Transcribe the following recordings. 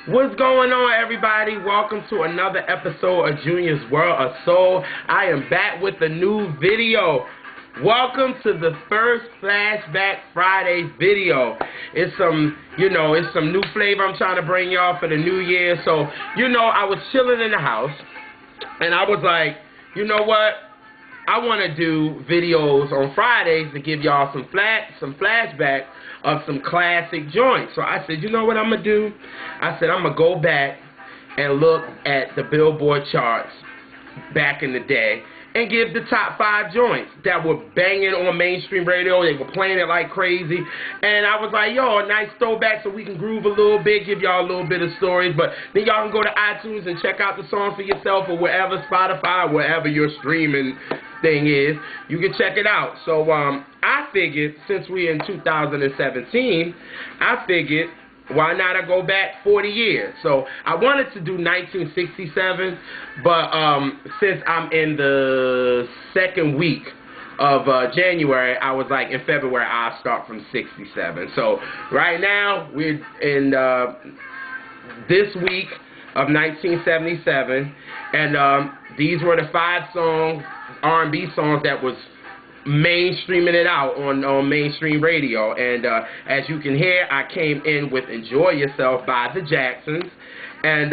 What's going on, everybody? Welcome to another episode of Junior's World of Soul. I am back with a new video. Welcome to the first Flashback Fridays video. It's some new flavor I'm trying to bring y'all for the new year. So, I was chilling in the house, and I was like, you know what? I want to do videos on Fridays to give y'all some flashback of some classic joints. So I said, you know what I'm going to do? I said, I'm going to go back and look at the Billboard charts back in the day and give the top 5 joints that were banging on mainstream radio. They were playing it like crazy. And I was like, yo, a nice throwback so we can groove a little bit, give y'all a little bit of stories. But then y'all can go to iTunes and check out the song for yourself, or wherever, Spotify, wherever your streaming thing is. You can check it out. So I figured, since we're in 2017, I figured, why not I go back 40 years? So I wanted to do 1967, but since I'm in the second week of January, I was like, in February, I'll start from 67. So right now, we're in this week of 1977, and these were the 5 songs, R&B songs, that was mainstreaming it out on mainstream radio. And as you can hear, I came in with Enjoy Yourself by the Jacksons, and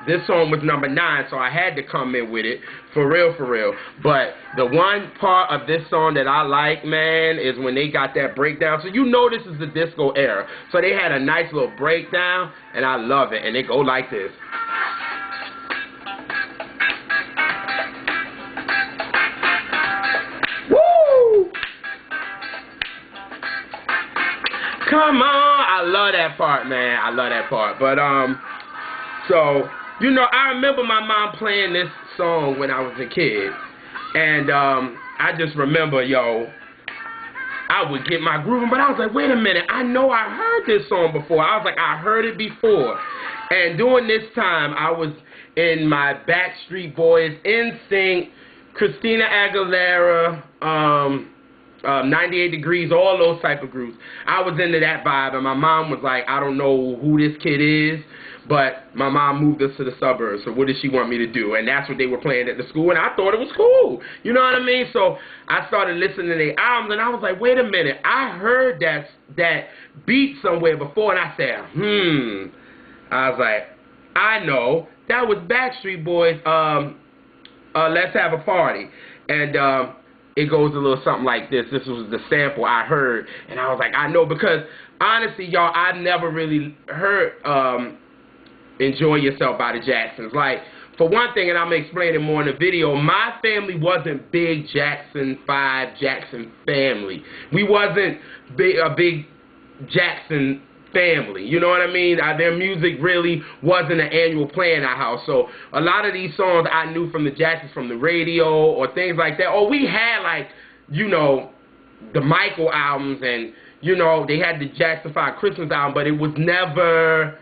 this song was number 9, so I had to come in with it for real. But the one part of this song that I like, man, is when they got that breakdown. So this is the disco era, so they had a nice little breakdown, and I love it. And they go like this. Come on, I love that part, man. I love that part. But so I remember my mom playing this song when I was a kid, and I just remember, I would get my groove, but I was like, wait a minute, I know I heard this song before. I was like, I heard it before. And during this time, I was in my Backstreet Boys, NSYNC, Christina Aguilera, 98 Degrees, all those type of groups. I was into that vibe, and my mom was like, I don't know who this kid is, but my mom moved us to the suburbs, so what did she want me to do? And that's what they were playing at the school, and I thought it was cool. You know what I mean? So I started listening to their albums, and I was like, wait a minute, I heard that beat somewhere before, and I said, I was like, I know, that was Backstreet Boys, Let's Have a Party. And it goes a little something like this. This was the sample I heard, and I was like, I know, because honestly, y'all, I never really heard Enjoy Yourself by the Jacksons. Like, for one thing, and I'm going to explain it more in the video, my family wasn't big Jackson 5, Jackson family. We wasn't a big Jackson family, you know what I mean? Their music really wasn't an annual play in our house. So a lot of these songs I knew from the Jacksons from the radio or things like that. Or we had, like, the Michael albums, and they had the Jackson 5 Christmas album, but it was never,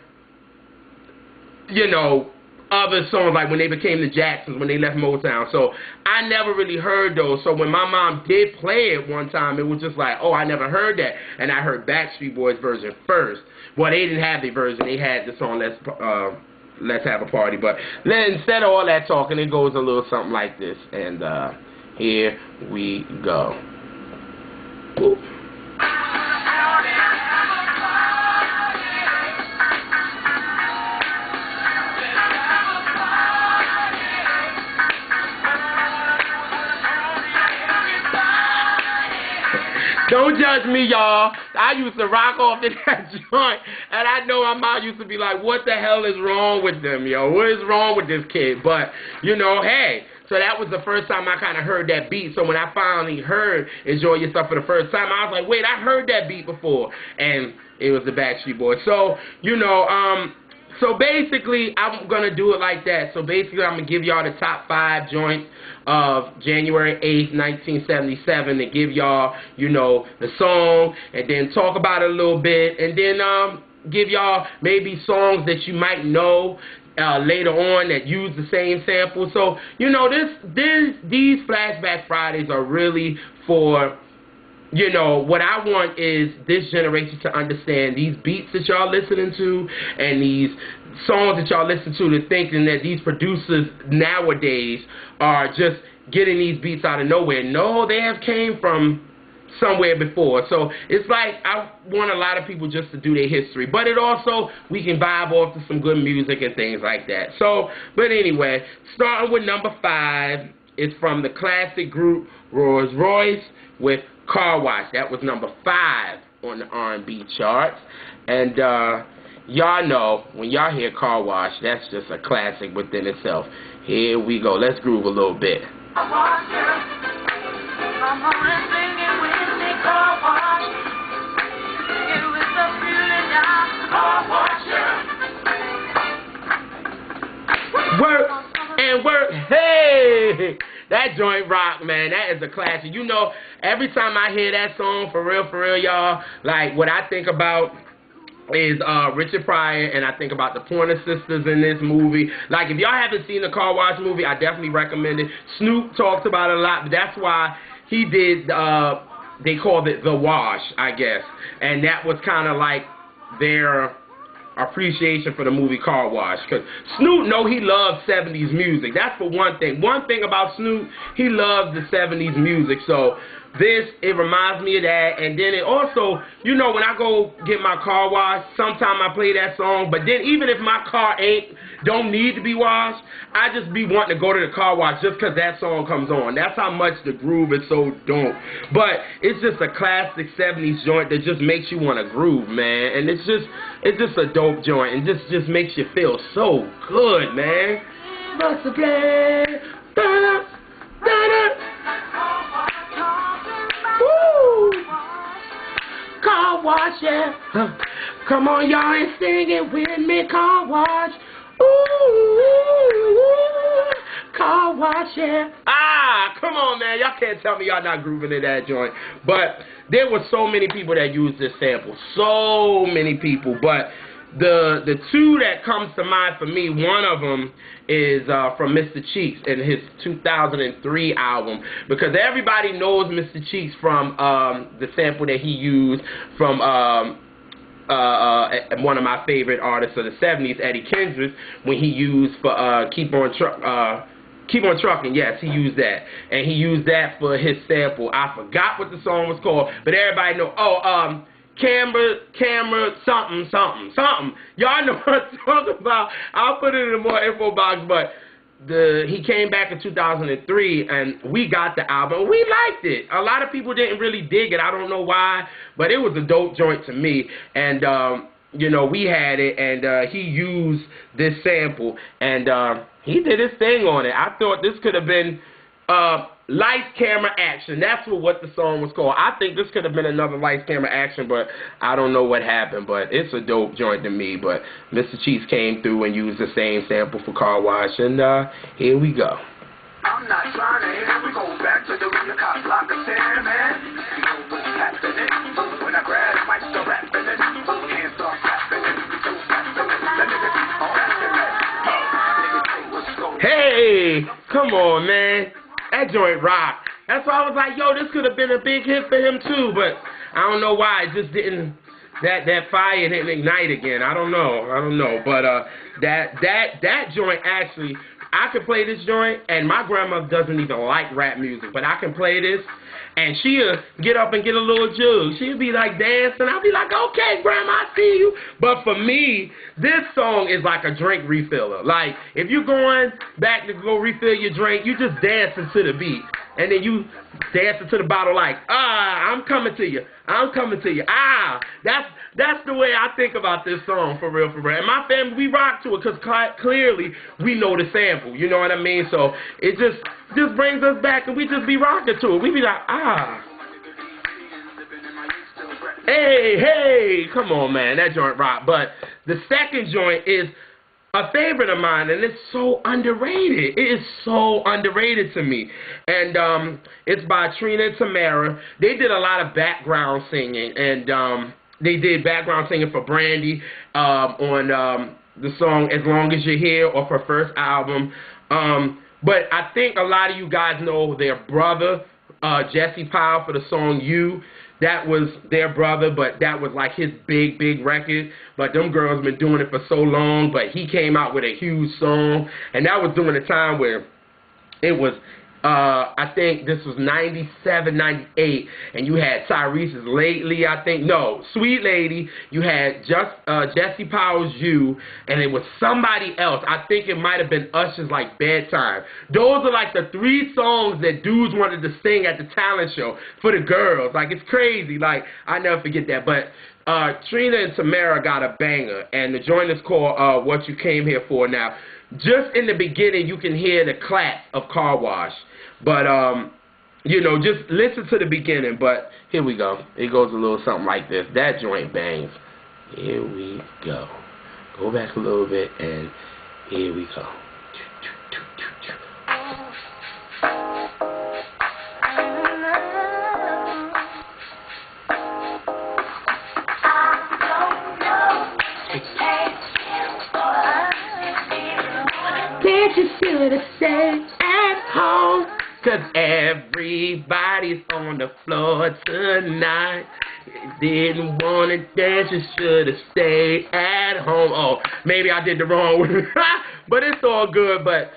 other songs like when they became the Jacksons, when they left Motown. So I never really heard those. So when my mom did play it one time, it was just like, oh, I never heard that. And I heard Backstreet Boys version first. Well, they didn't have the version. They had the song Let's Have a Party. But then instead of all that talking, it goes a little something like this. And here we go. Boop. Don't judge me, y'all. I used to rock off to that joint, and I know my mom used to be like, what the hell is wrong with them, yo? What is wrong with this kid? But, hey, so that was the first time I kind of heard that beat. So when I finally heard Enjoy Yourself for the first time, I was like, wait, I heard that beat before. And it was the Backstreet Boys. So, so basically, I'm going to do it like that. So basically, I'm going to give y'all the top 5 joints of January 8th, 1977, to give y'all, the song, and then talk about it a little bit, and then give y'all maybe songs that you might know later on that use the same sample. So, these Flashback Fridays are really for you know, what I want is this generation to understand these beats that y'all listening to and these songs that y'all listen to thinking that these producers nowadays are just getting these beats out of nowhere. No, they have came from somewhere before. So it's like I want a lot of people just to do their history, but it also, we can vibe off to some good music and things like that. So, but anyway, starting with number 5, it's from the classic group Royce with Car Wash. That was number 5 on the R&B charts. And y'all know, when y'all hear Car Wash, that's just a classic within itself. Here we go. Let's groove a little bit. Work and work. Hey, that joint rock, man. That is a classic. You know, every time I hear that song, for real, y'all, like, what I think about is Richard Pryor, and I think about the Pointer Sisters in this movie. Like, if y'all haven't seen the Car Wash movie, I definitely recommend it. Snoop talks about it a lot, but that's why he did, they called it The Wash, I guess. And that was kind of like their appreciation for the movie Car Wash, because Snoop, he loves 70s music. That's for one thing. One thing about Snoop, he loves the 70s music. So this, it reminds me of that. And then it also, you know, when I go get my car washed, sometimes I play that song, but then even if my car don't need to be washed, I just be wanting to go to the car wash just because that song comes on. That's how much the groove is so dope. But it's just a classic 70s joint that just makes you want to groove, man. And it's just a dope joint, and just makes you feel so good, man. What's the plan? Woo! Car wash, yeah. Come on, y'all, and sing it with me. Car wash. Ooh, car wash, yeah. Come on, man. Y'all can't tell me y'all not grooving to that joint. But there were so many people that used this sample. So many people. But the two that comes to mind for me, one of them is from Mr. Cheeks in his 2003 album, because everybody knows Mr. Cheeks from the sample that he used from one of my favorite artists of the 70s, Eddie Kendricks, when he used for Keep on Trucking. Yes, he used that. And he used that for his sample. I forgot what the song was called, but everybody know, camera, something. Y'all know what I'm talking about. I'll put it in a more info box, but he came back in 2003, and we got the album. We liked it. A lot of people didn't really dig it. I don't know why, but it was a dope joint to me. And, you know, we had it, and he used this sample, and he did his thing on it. I thought this could have been Lights, Camera, Action. That's what the song was called. I think this could have been another Lights, Camera, Action, but I don't know what happened. But it's a dope joint to me. But Mr. Cheeks came through and used the same sample for Car Wash, and here we go. I'm not trying to hit. We go back to the real cop block of 10, man. You know what's happening. When I grab the mic, start rapping it. Hands start clapping it. We go faster. Let me get all that. Hey, come on, man. That joint rock. That's why I was like, yo, this could have been a big hit for him too, but I don't know why it just didn't. That fire didn't ignite again. I don't know. But that joint actually, I could play this joint, and my grandmother doesn't even like rap music, but I can play this, and she'll get up and get a little jug. She'll be like dancing. I'll be like, okay, Grandma, I see you. But for me, this song is like a drink refiller. Like, if you're going back to go refill your drink, you just dancing to the beat. And then you dancing to the bottle like, I'm coming to you. I'm coming to you. That's the way I think about this song, for real. And my family, we rock to it because clearly we know the sample. You know what I mean? So it just brings us back, and we just be rocking to it. We be like, Hey, come on, man. That joint rock. But the second joint is a favorite of mine, and it's so underrated. It is so underrated to me. And it's by Trina and Tamera. They did a lot of background singing, and they did background singing for Brandy on the song As Long As You're Here, off her first album. But I think a lot of you guys know their brother, Jesse Powell, for the song You. that was their brother, but that was like his big record. But them girls been doing it for so long, but he came out with a huge song, and that was during a time where it was, I think this was 97, 98, and you had Tyrese's Lately, I think, no, Sweet Lady, you had Jesse Powers' You, and it was somebody else. I think it might have been Usher's, like, Bedtime. Those are, like, the 3 songs that dudes wanted to sing at the talent show for the girls. Like, it's crazy. Like, I never forget that. But Trina and Tamera got a banger, and the joint is called What You Came Here For. Now, just in the beginning, you can hear the clap of Car Wash. But, you know, just listen to the beginning. But here we go. It goes a little something like this. That joint bangs. Here we go. Go back a little bit, and here we go. Did you should have stayed at home? 'Cause everybody's on the floor tonight. Didn't want to dance, you should have stayed at home. Oh, maybe I did the wrong one. But it's all good. But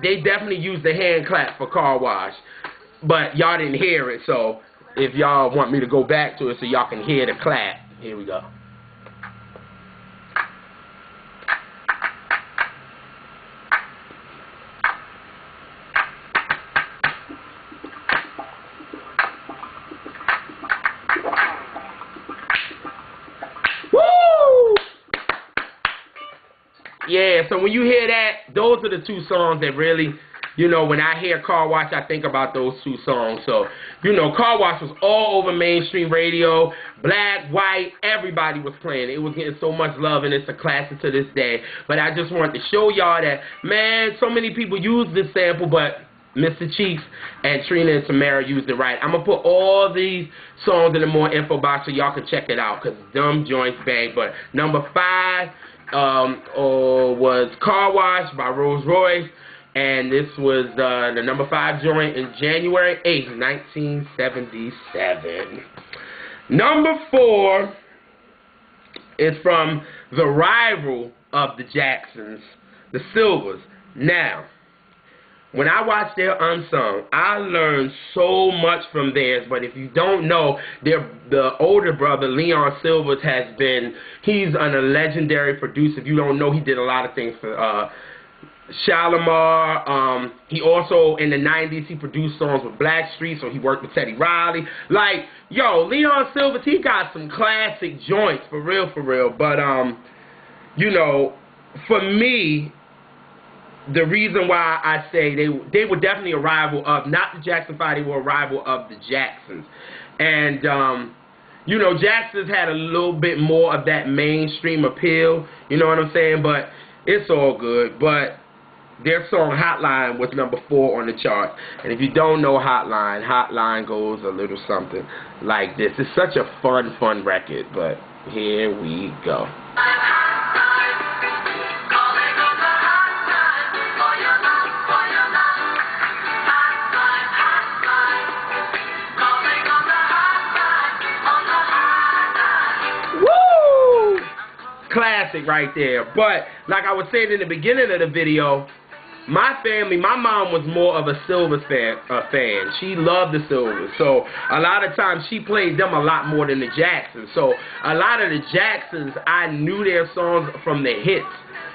they definitely used the hand clap for Car Wash. But y'all didn't hear it. So if y'all want me to go back to it so y'all can hear the clap, here we go. Yeah, so when you hear that, those are the 2 songs that really, you know, when I hear Car Wash, I think about those 2 songs. So, you know, Car Wash was all over mainstream radio, black, white, everybody was playing it. It was getting so much love, and it's a classic to this day. But I just wanted to show y'all that, man, so many people use this sample, but Mr. Cheeks and Trina and Tamera used it right. I'm going to put all these songs in the more info box so y'all can check it out, because them joints bang. But number 5... was Car Wash by Royce, and this was the number 5 joint in January 8th, 1977. Number 4 is from the rival of the Jacksons, the Sylvers. Now, when I watched their Unsung, I learned so much from theirs. But if you don't know, the older brother, Leon Sylvers, he's a legendary producer. If you don't know, he did a lot of things for Shalimar. He also, in the 90s, he produced songs with Backstreet, so he worked with Teddy Riley. Like, yo, Leon Sylvers, he got some classic joints, for real, for real. But, you know, for me, the reason why I say they were definitely a rival of, not the Jackson 5, they were a rival of the Jacksons. And, you know, Jacksons had a little bit more of that mainstream appeal, you know what I'm saying? But it's all good. But their song HotLine was number 4 on the chart. And if you don't know HotLine, HotLine goes a little something like this. It's such a fun record, but here we go. Classic right there. But like I was saying in the beginning of the video, my family, my mom was more of a Sylvers fan. She loved the Sylvers. So a lot of times she played them a lot more than the Jacksons. So a lot of the Jacksons, I knew their songs from the hits,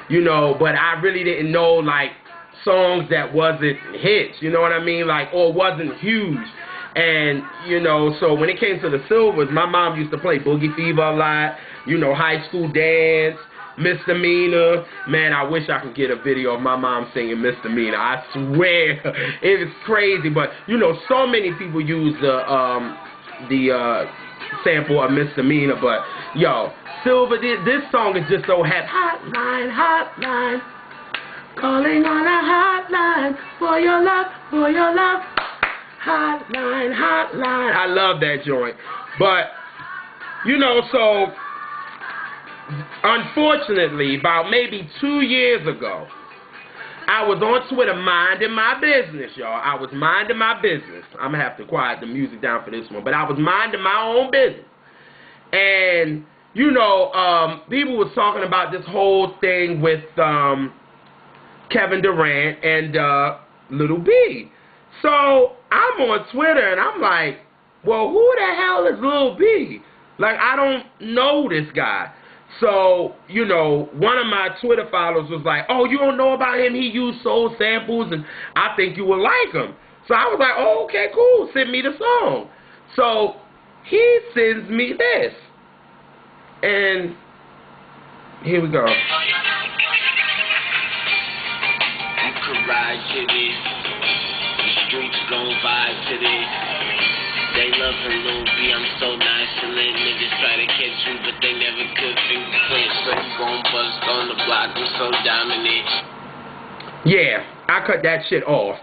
you know, but I really didn't know, like, songs that wasn't hits, you know what I mean? Like, or wasn't huge. And, you know, so when it came to the Sylvers, my mom used to play Boogie Fever a lot, you know, High School Dance, Misdemeanor. Man, I wish I could get a video of my mom singing Misdemeanor. I swear, it is crazy. But, you know, so many people use the sample of Misdemeanor. But, yo, Sylver, this song is just so happy. Hotline, hotline, calling on a hotline for your love, for your love. Hotline, hotline. I love that joint. But, you know, so, unfortunately, about maybe 2 years ago, I was on Twitter minding my business, y'all. I was minding my business. I'm going to have to quiet the music down for this one. But I was minding my own business. And, you know, people was talking about this whole thing with Kevin Durant and Little B. So I'm on Twitter and I'm like, well, who the hell is Lil B? Like, I don't know this guy. So, you know, one of my Twitter followers was like, oh, you don't know about him? He used soul samples, and I think you would like him. So I was like, oh, okay, cool. Send me the song. So he sends me this. And here we go. You could ride to this. The streets gon' vibe to this. They love her Lil B, I'm so nonchalant. Niggas try to catch you, but they never could fingerprint. So you gon' bust on the block, I'm so dominant. Yeah, I cut that shit off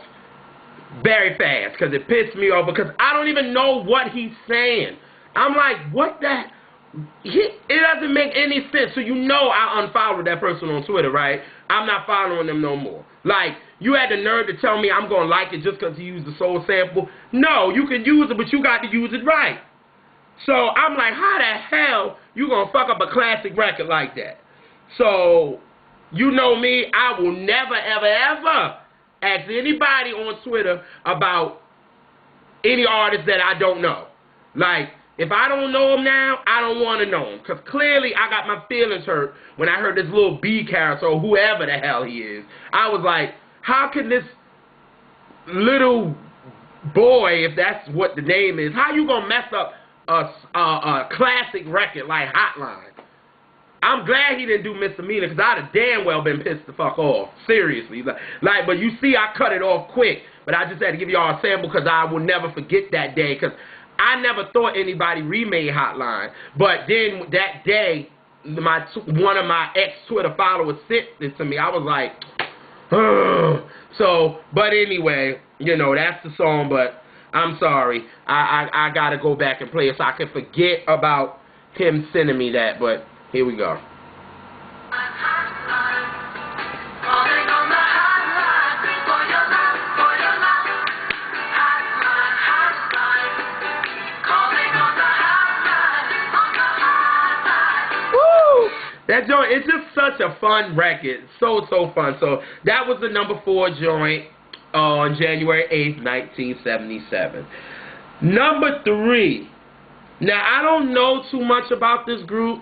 very fast because it pissed me off because I don't even know what he's saying. I'm like, what the... It doesn't make any sense. So you know I unfollowed that person on Twitter, right? I'm not following them no more. Like, you had the nerve to tell me I'm going to like it just because he used the soul sample. No, you can use it, but you got to use it right. So I'm like, how the hell you going to fuck up a classic record like that? So, you know me, I will never, ever, ever ask anybody on Twitter about any artist that I don't know. Like, if I don't know him now, I don't want to know him. Because clearly I got my feelings hurt when I heard this little B character or whoever the hell he is. I was like, how can this little boy, if that's what the name is, how you going to mess up a classic record like HotLine? I'm glad he didn't do Misdemeanor because I'd have damn well been pissed the fuck off. Seriously. Like, but you see I cut it off quick. But I just had to give y'all a sample because I will never forget that day because I never thought anybody remade HotLine. But then that day, one of my ex-Twitter followers sent it to me. I was like, ugh. So, but anyway, you know, that's the song, but I'm sorry. I got to go back and play it so I can forget about him sending me that, but here we go. That joint, it's just such a fun record. So fun. So that was the #4 joint on January 8th, 1977. Number 3. Now, I don't know too much about this group.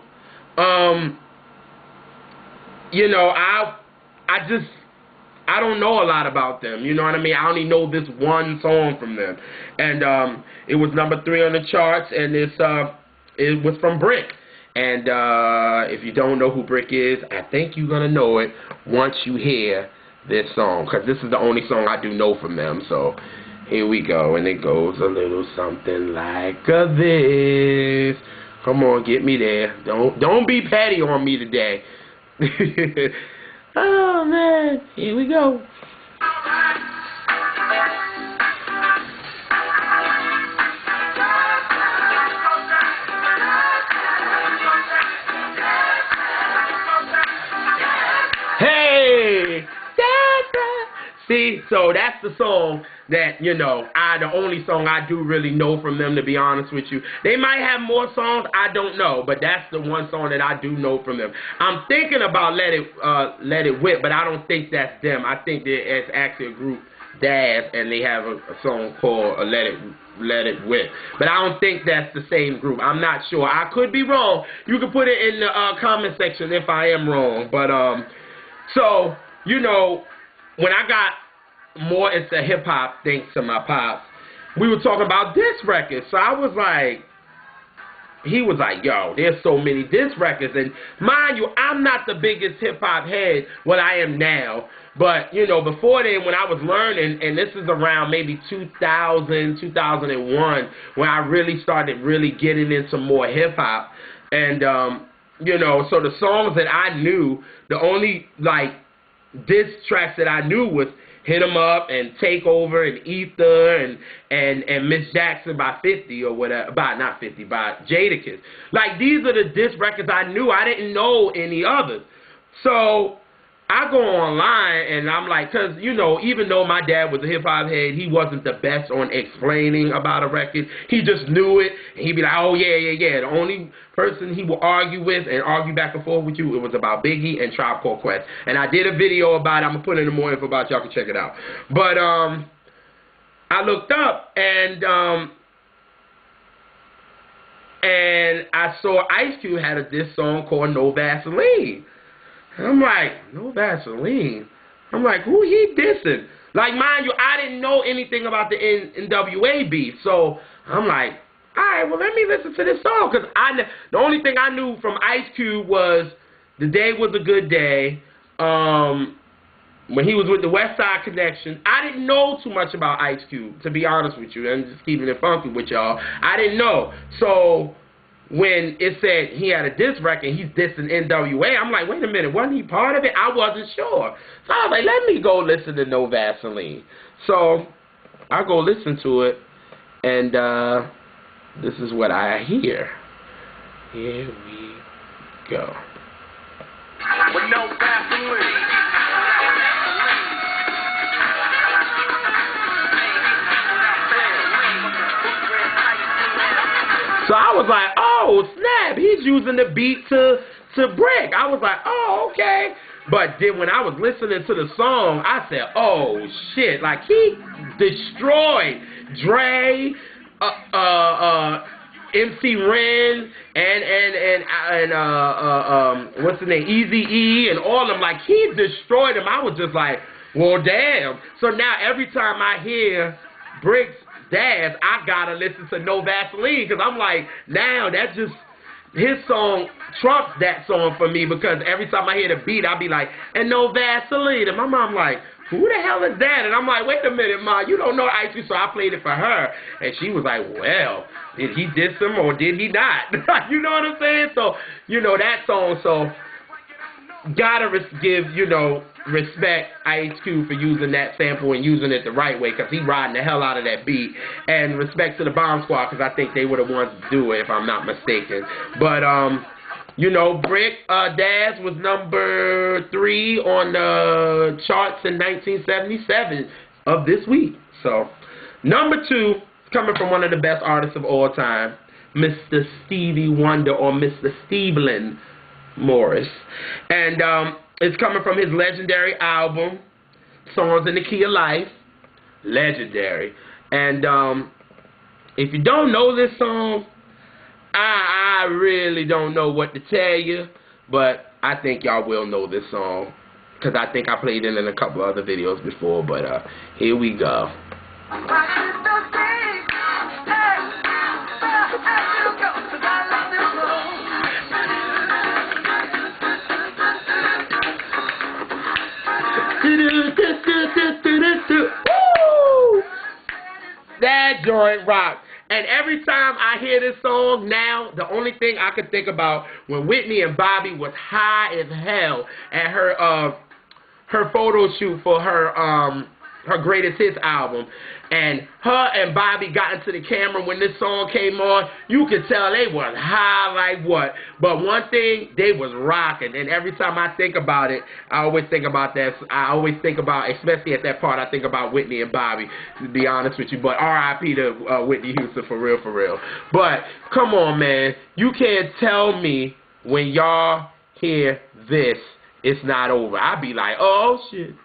You know, I don't know a lot about them. You know what I mean? I only know this one song from them. And it was number 3 on the charts, and it was from Brick. And if you don't know who Brick is, I think you're going to know it once you hear this song. Because this is the only song I do know from them. So here we go. And it goes a little something like this. Come on, get me there. Don't be petty on me today. Oh, man. Here we go. See, so that's the song that, you know, the only song I do really know from them, to be honest with you. They might have more songs, I don't know, but that's the one song that I do know from them. I'm thinking about Let It Whip, but I don't think that's them. I think it's actually a group, Dazz, and they have a song called Let It Whip. But I don't think that's the same group. I'm not sure. I could be wrong. You can put it in the comment section if I am wrong. But, so, you know, when I got more into hip-hop, thanks to my pops, we were talking about diss records. So I was like, he was like, yo, there's so many diss records. And mind you, I'm not the biggest hip-hop head, what I am now. But, you know, before then, when I was learning, and this is around maybe 2000, 2001, when I really started really getting into more hip-hop. And, you know, so the songs that I knew, the only, like, diss tracks that I knew was Hit 'Em Up and Take Over and Ether and Miss Jackson by 50 or whatever, by Jadakiss. Like, these are the diss records I knew. I didn't know any others. So I go online and I'm like, because, you know, even though my dad was a hip-hop head, he wasn't the best on explaining about a record. He just knew it, and he'd be like, oh, yeah. The only person he would argue with and argue back and forth with you, it was about Biggie and Tribe Called Quest. And I did a video about it. I'm going to put in more info about it. Y'all can check it out. But I looked up, and I saw Ice Cube had this song called No Vaseline. And I'm like, No Vaseline? I'm like, who he dissing? Like, mind you, I didn't know anything about the NWA beef. So I'm like, all right, well, let me listen to this song. Because the only thing I knew from Ice Cube was The Day Was a Good Day. When he was with the West Side Connection, I didn't know too much about Ice Cube, to be honest with you. And just keeping it funky with y'all. I didn't know. So when it said he had a diss record, he's dissing NWA, I'm like, wait a minute, wasn't he part of it? I wasn't sure. So I was like, let me go listen to No Vaseline. So I go listen to it, and this is what I hear. Here we go. With no Vaseline. So I was like, oh, snap, he's using the beat to Brick. I was like, oh, okay. But then when I was listening to the song, I said, oh, shit. Like, he destroyed Dre, MC Ren, and what's his name, Eazy-E, and all of them. Like, he destroyed them. I was just like, well, damn. So now every time I hear Brick's Dazz, I gotta listen to No Vaseline, because I'm like, now that just, his song trumps that song for me, because every time I hear the beat, I'll be like, and No Vaseline, and my mom like, who the hell is that? And I'm like, wait a minute, Ma, you don't know Ice Cube, so I played it for her, and she was like, well, did he diss him or did he not? You know what I'm saying? So, you know, that song, so, gotta give, you know, respect Ice Cube for using that sample and using it the right way, because he riding the hell out of that beat. And respect to the Bomb Squad, because I think they were the ones to do it, if I'm not mistaken. But, you know, Brick, Dazz was number 3 on the charts in 1977 of this week. So, number 2, coming from one of the best artists of all time, Mr. Stevie Wonder, or Mr. Stevelin Morris. And it's coming from his legendary album, Songs in the Key of Life. Legendary. And if you don't know this song, I really don't know what to tell you, but I think y'all will know this song, because I think I played it in a couple other videos before. But here we go. Woo! That joint rock. And every time I hear this song now, the only thing I could think about when Whitney and Bobby was high as hell at her photo shoot for her greatest hits album, and her and Bobby got into the camera when this song came on, you could tell they was high like what. But one thing, they was rocking, and every time I think about it, I always think about that. I always think about, especially at that part, I think about Whitney and Bobby, to be honest with you. But R.I.P. to Whitney Houston, for real, for real. But come on, man, you can't tell me when y'all hear this, it's not over. I be like, oh shit.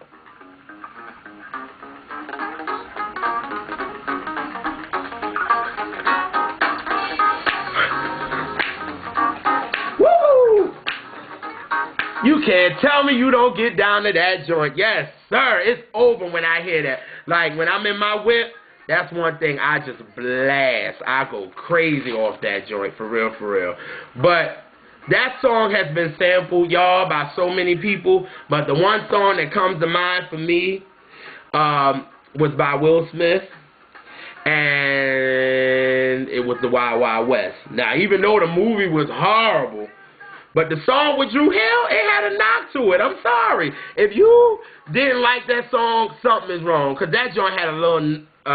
You can't tell me you don't get down to that joint. Yes, sir. It's over when I hear that. Like, when I'm in my whip, that's one thing I just blast. I go crazy off that joint, for real, for real. But that song has been sampled, y'all, by so many people. But the one song that comes to mind for me was by Will Smith. And it was the Wild Wild West. Now, even though the movie was horrible, But the song with Drew Hill, it had a knock to it. I'm sorry. If you didn't like that song, something is wrong. Because that joint had a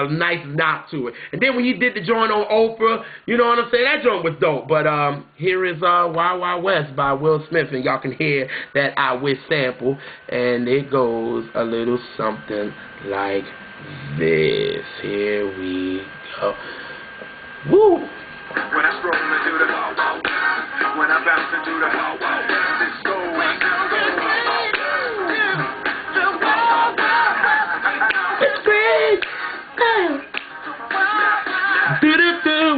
nice knock to it. And then when he did the joint on Oprah, you know what I'm saying? That joint was dope. But here is Wild Wild West by Will Smith. And y'all can hear that I Wish sample. And it goes a little something like this. Here we go. Woo! When I stroll into the when I bounce into the this goes. It's great.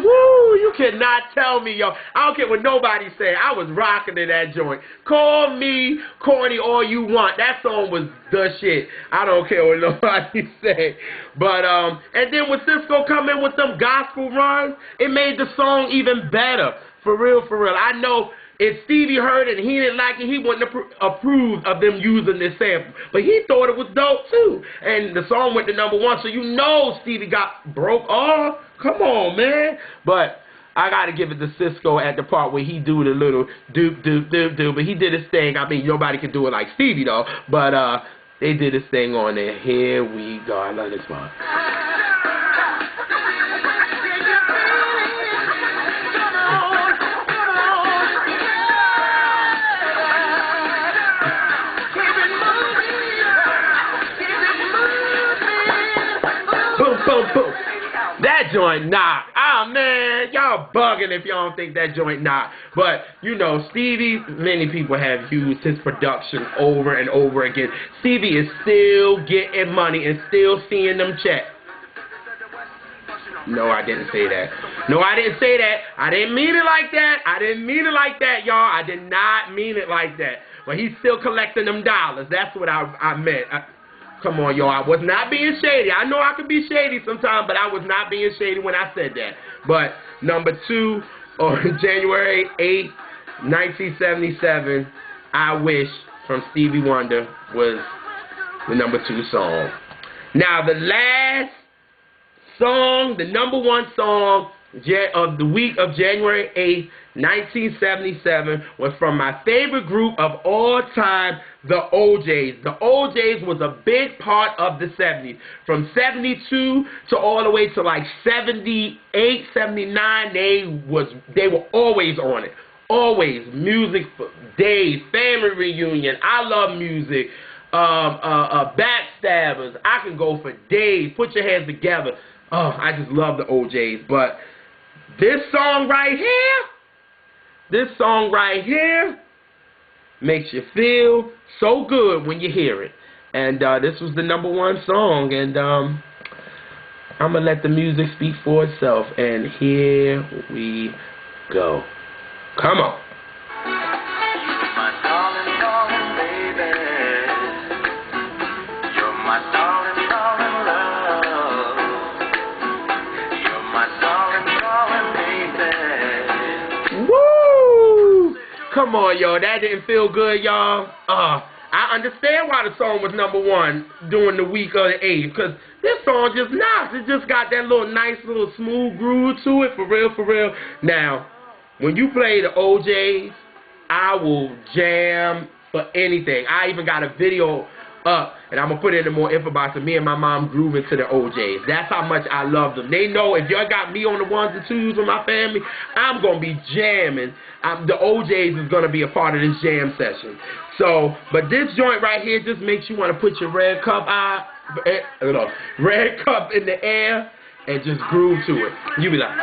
Woo! You cannot tell me, yo. I don't care what nobody say. I was rocking to that joint. Call me corny all you want. That song was the shit. I don't care what nobody say. But and then when Cisco come in with them gospel runs, it made the song even better. For real, for real. I know if Stevie heard it and he didn't like it, he wouldn't approve of them using this sample. But he thought it was dope, too. And the song went to #1, so you know Stevie got broke off. Come on, man. But I got to give it to Cisco at the part where he do the little doop, doop, doop, doop. But he did his thing. I mean, nobody can do it like Stevie, though. But they did his thing on there. Here we go. I love this one. Boom, boom. That joint knock. Ah, man, y'all bugging if y'all don't think that joint knock. But, you know, Stevie, many people have used his production over and over again. Stevie is still getting money and still seeing them checks. No, I didn't say that. No, I didn't say that. I didn't mean it like that. I didn't mean it like that, y'all. I did not mean it like that. But he's still collecting them dollars. That's what I meant. Come on, y'all. I was not being shady. I know I can be shady sometimes, but I was not being shady when I said that. But #2, on January 8th, 1977, I Wish from Stevie Wonder was the #2 song. Now, the last song, the #1 song of the week of January 8th, 1977 was from my favorite group of all time, the OJs. The OJs was a big part of the 70s. From 72 to all the way to like 78, 79, they were always on it. Always. Music for days, family reunion, I Love Music, Backstabbers. I can go for days. Put your hands together. Oh, I just love the OJs. But this song right here, makes you feel so good when you hear it. And this was the #1 song. And I'm going to let the music speak for itself. And here we go. Come on. Come on, y'all. That didn't feel good, y'all. I understand why the song was #1 during the week of the 8th, because this song just knocks. It just got that little nice little smooth groove to it, for real, for real. Now, when you play the OJs, I will jam for anything. I even got a video up, and I'm going to put it in more info box of me and my mom grooving to the OJs. That's how much I love them. They know if y'all got me on the 1s and 2s with my family, I'm going to be jamming. The OJs is going to be a part of this jam session. So, but this joint right here just makes you want to put your red cup in the air and just groove to it. You be like...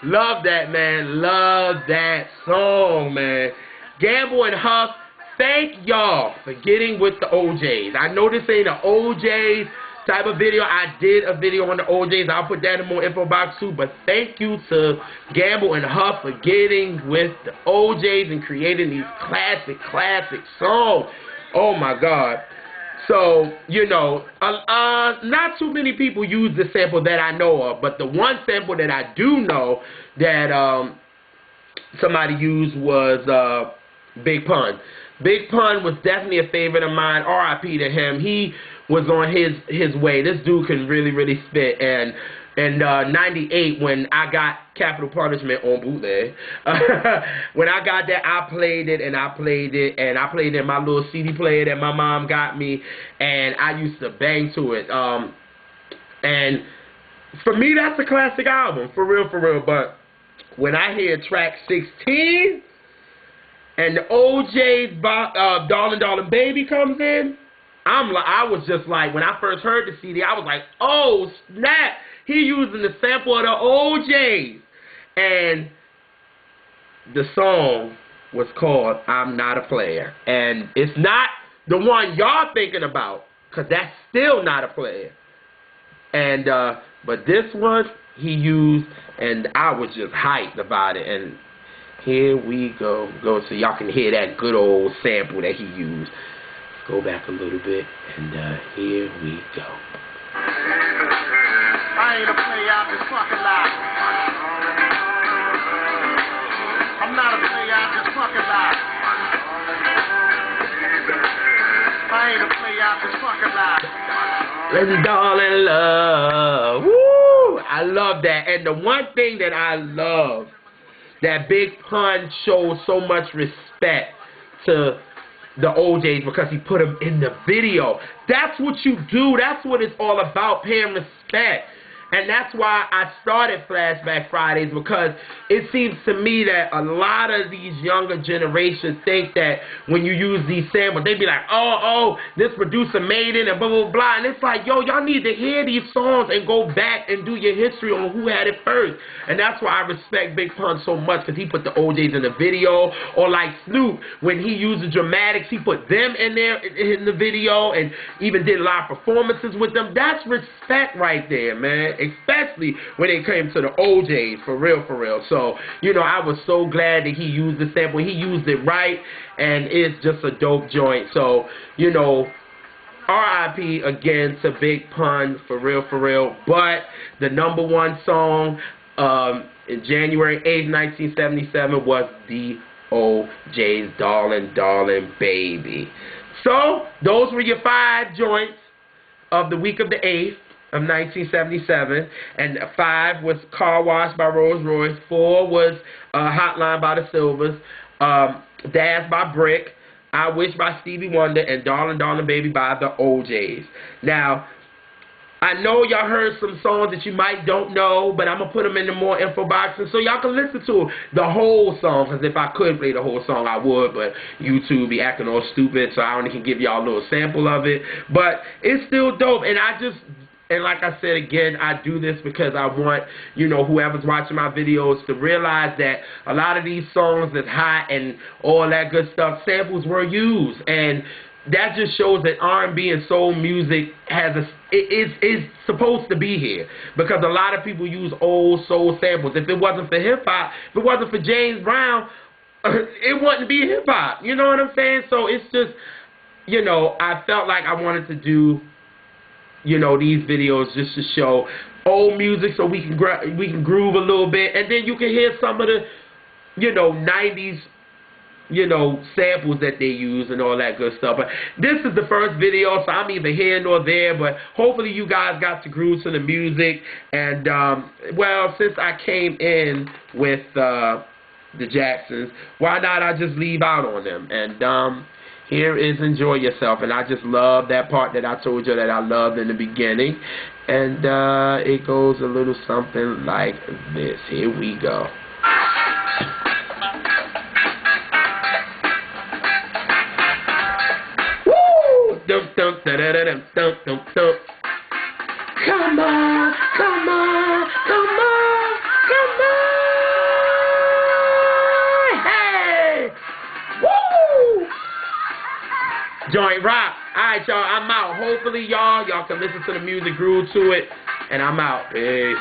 Love that, man. Love that song, man. Gamble and Huff, thank y'all for getting with the OJs. I know this ain't an OJs type of video. I did a video on the OJs. I'll put that in more info box too. But thank you to Gamble and Huff for getting with the OJs and creating these classic songs. Oh, my God. So, you know, not too many people use the sample that I know of, but the one sample that I do know that somebody used was Big Pun. Big Pun was definitely a favorite of mine. R.I.P. to him. He was on his way. This dude can really spit. And in 98, when I got Capital Punishment on bootleg, when I got that, I played it, and I played it in my little CD player that my mom got me, and I used to bang to it. And for me, that's a classic album, for real. But when I hear track 16 and the OJ's Darlin, Darlin, Baby comes in, I was just like, when I first heard the CD, I was like, oh, snap. He using the sample of the OJ's. And the song was called I'm Not a Player. And it's not the one y'all thinking about, because that's still not a player. And, but this one he used, and I was just hyped about it. And here we go so y'all can hear that good old sample that he used. Go back a little bit, and here we go. I ain't a player, I just fucking lie. I'm not a player, I just fucking lie. I ain't a player, I just fucking lie. Let's darling love. Woo! I love that. And the one thing that I love, that Big Pun shows so much respect to the OJs because he put them in the video. That's what you do. That's what it's all about, paying respect. And that's why I started Flashback Fridays, because it seems to me that a lot of these younger generations think that when you use these samples, they be like, oh, this producer made it and blah, blah, blah. And it's like, yo, y'all need to hear these songs and go back and do your history on who had it first. And that's why I respect Big Pun so much, because he put the OJs in the video. Or like Snoop, when he used the dramatics, he put them in there in the video and even did live performances with them. That's respect right there, man. Especially when it came to the OJs, for real. So, you know, I was so glad that he used the sample. He used it right, and it's just a dope joint. So, you know, R.I.P. again to Big Pun, for real. But the #1 song in January 8th, 1977 was the OJ's Darlin, Darlin, Baby. So, those were your 5 joints of the week of the 8th. Of 1977, and 5 was Car Wash by Royce. 4 was Hotline by the Sylvers, Dazz by Brick, I Wish by Stevie Wonder, and Darlin, Darlin, Baby by the OJs. Now, I know y'all heard some songs that you might don't know, but I'm going to put them in the more info boxes so y'all can listen to the whole song, because if I could play the whole song, I would, but YouTube be acting all stupid, so I only can give y'all a little sample of it. But it's still dope, and like I said again, I do this because I want, you know, whoever's watching my videos to realize that a lot of these songs that's hot and all that good stuff, samples were used. And that just shows that R&B and soul music is supposed to be here. Because a lot of people use old soul samples. If it wasn't for hip-hop, if it wasn't for James Brown, it wouldn't be hip-hop. You know what I'm saying? So it's just, you know, I felt like I wanted to do, you know, these videos just to show old music so we can groove a little bit, and then you can hear some of the, you know, 90s, you know, samples that they use and all that good stuff. But this is the first video, so I'm neither here nor there, but hopefully you guys got to groove to the music. And, well, since I came in with the Jacksons, why not I just leave out on them? And, here is Enjoy Yourself, and I just love that part that I told you that I loved in the beginning, and it goes a little something like this. Here we go. Woo! Dum dum da da da dum dum dum dum. Come on, come on, come on, come on! Hey! Woo! Joint rock. Alright, y'all, I'm out. Hopefully, y'all can listen to the music, groove to it, and I'm out. Peace.